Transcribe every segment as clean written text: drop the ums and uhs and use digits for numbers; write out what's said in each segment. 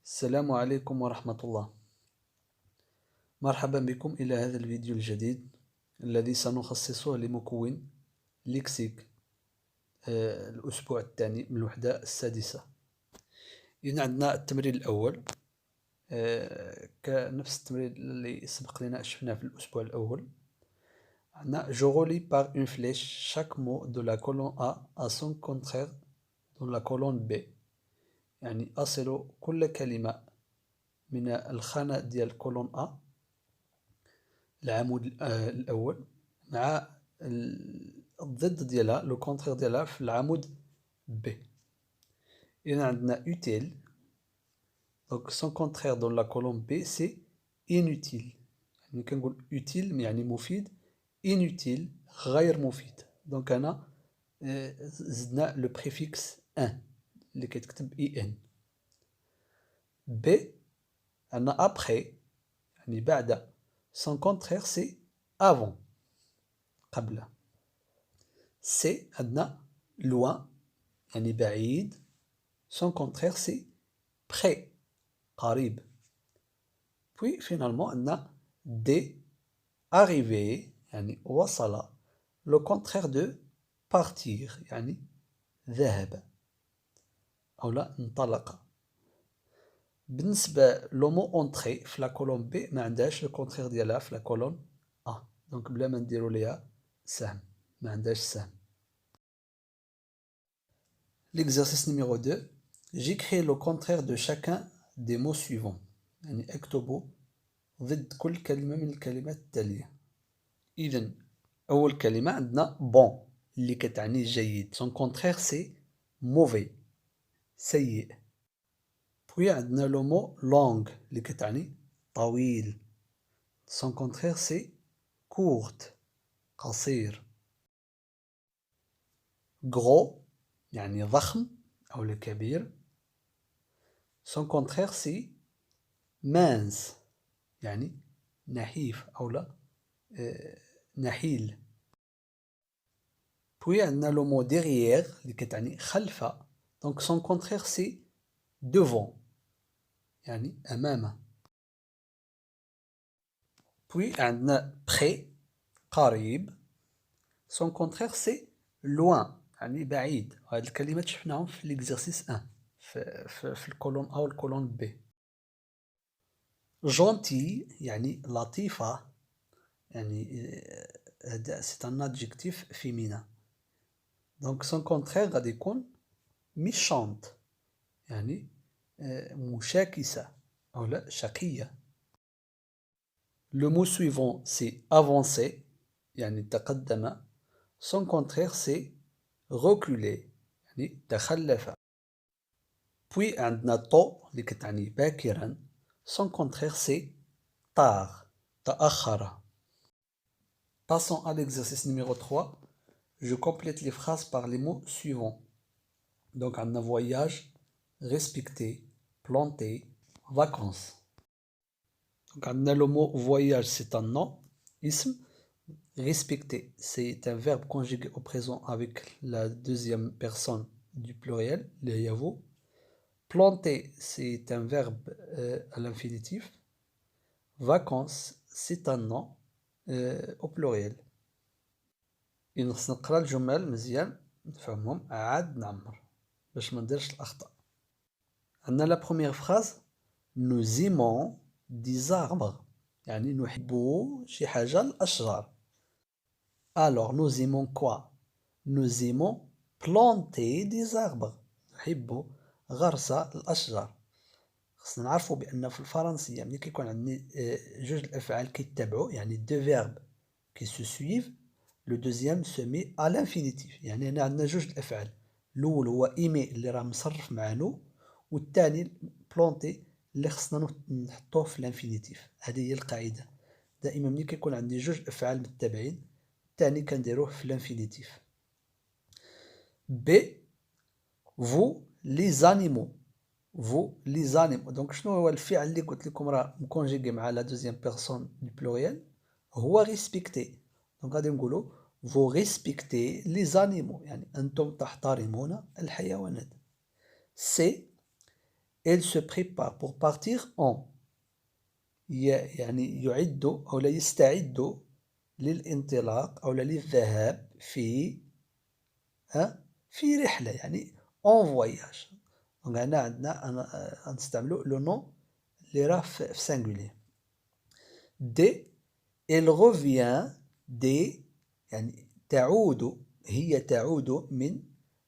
السلام عليكم ورحمة الله. مرحبا بكم إلى هذا الفيديو الجديد الذي سنخصصه لمكون ليكسيك الأسبوع الثاني من الوحدة السادسة. إذن عندنا التمرين الأول كنفس التمرين اللي سبق لنا شفناه في الأسبوع الأول. عندنا Je relie par une flèche chaque mot de la colonne A à son contraire dans la colonne B. يعني أصل كل كلمة من الخانة ديال الكولون A العمود الأول مع الضد ديالها لو كونترير ديالها في العمود B. إذا عندنا utile دونك son contraire dans la colonne B c'est inutile. يعني كنقول utile يعني مفيد inutile غير مفيد. دونك أنا زدنا لو بريفيكس ان اللي كيتكتب ان. B عندنا après يعني بعد son contraire c'est avant قبل. C عندنا loin يعني بعيد son contraire c'est près قريب. Puis finalement عندنا D arriver يعني وصل le contraire de partir يعني ذهب أو لا انطلق. بالنسبة لو مو اونتري في لا كولون بي ما عندهاش لو كونترير ديالها في لا كولون ا دونك بلا ما نديرو ليها سهم ما عندهاش سهم. L'exercice numéro 2 j'écris le contraire de chacun des mots suivants يعني اكتبوا ضد كل كلمة من الكلمات التالية. إذن أول كلمة عندنا bon اللي كتعني جيد son contraire c'est mauvais سيء. Puis عندنا لو مو longue اللي كتعني طويل son contraire c'est courte قصير. gros يعني ضخم أو الكبير son contraire c'est mince يعني نحيف أو لا نحيل. Puis عندنا لو مو derrière اللي كتعني خلف donc son contraire c'est devant يعني أمامه. Puis عندنا près قريب son contraire c'est loin يعني بعيد. هاد الكلمات شفناهم في l'exercice 1 في الكولون A والكولون B. gentil يعني لطيفة يعني هذا c'est un adjectif féminin donc son contraire غادي يكون méchante يعني مشاكسة أو لا شقية. le mot suivant c'est avancer يعني تقدم son contraire c'est reculer يعني تخلف. puis عندنا tôt اللي كتعني باكرا son contraire c'est tard تأخر. Passons à l'exercice numéro 3. Je complète les phrases par les mots suivants. Donc عندنا voyage, respecter, planter, vacances. Donc عندنا le mot voyage c'est un nom, ism. Respecter c'est un verbe conjugué au présent avec la deuxième personne du pluriel, le yavo. Planter c'est un verbe à l'infinitif. Vacances c'est un nom au pluriel. إذا خصنا نقرا الجمل مزيان نفهمهم عاد نعمر باش ما نديرش الأخطاء. عندنا لا بروميير فراز nous aimons des arbres يعني نحب شي حاجة الأشجار. alors nous aimons quoi nous aimons planter des arbres نحب غرس الأشجار. خصنا نعرفوا بأن في الفرنسية ملي كيكون عندنا جوج الأفعال كيتبعوا يعني دو فيرب كي سو سويف لو دوزيام سو مي ا لانفينيتيف يعني هنا عندنا جوج الافعال الاول هو ايمي اللي راه مصرف مع نو والثاني بلونتي اللي خصنا نحطوه في لانفينيتيف. هذه هي القاعده دائما ملي كيكون عندي جوج افعال متتابعين الثاني كنديروه في لانفينيتيف. بي فو لي زانيمو فو لي زانيمو دونك شنو هو الفعل اللي قلت لكم راه مكونجيغي مع لا دوزيام بيرسون دو بلوريال هو ريسبكتي. دونك غادي نقولوا vous respectez les animaux يعني أنتم تحترمون الحيوانات. سي Elle se prépare pour partir en. يعني يعد أو لا يستعد للانطلاق أو للذهاب في رحلة يعني en voyage. دونك هنا عندنا غنستعملو لو نون اللي راه في singulier. دي elle revient دي يعني تعود، هي تعود من.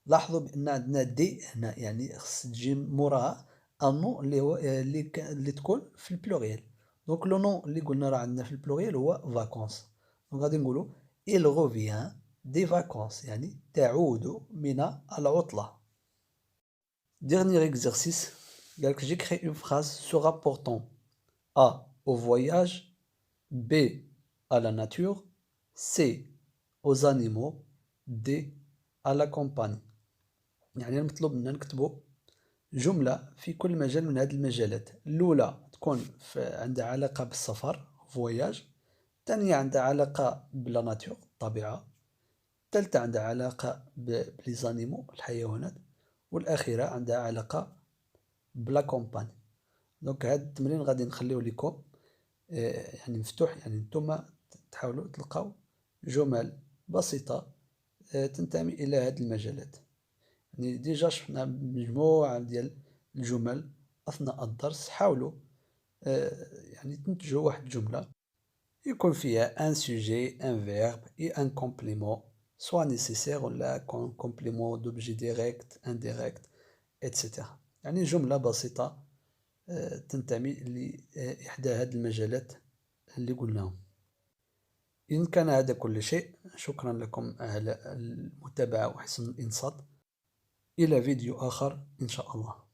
لاحظوا بأن عندنا دي هنا يعني خص تجي موراها ان نون اللي هو اللي تكون في البلوريال. دونك لو نون اللي قلنا راه عندنا في البلوريال هو فاكونس. دونك غادي نقولو il revient des vacances يعني تعود من العطلة. Dernier exercice. J'écris une phrase se rapportant A au voyage, B à la nature, C aux animaux, D à la campagne. يعني المطلوب منا نكتبو جملة في كل مجال من هذه المجالات. الأولى تكون عندها علاقة بالسفر فواياج، الثانية عندها علاقة بلا ناتور الطبيعة، الثالثة عندها علاقة بليزانيمو الحيوانات، والأخيرة عندها علاقة بلا كومباني. دونك هاد التمرين غادي نخليه لكم يعني مفتوح، يعني نتوما تحاولوا تلقاو جمل بسيطة تنتمي إلى هاد المجالات. يعني ديجا شفنا مجموعة ديال الجمل أثناء الدرس. حاولوا يعني تنتجوا واحد الجملة يكون فيها un sujet, un verbe et un complément soit nécessaire ولا complément d'objet direct, indirect, etc. يعني جملة بسيطة تنتمي لإحدى هذه المجالات اللي قلناهم. إن كان هذا كل شيء، شكرا لكم على المتابعة وحسن الإنصات. إلى فيديو آخر إن شاء الله.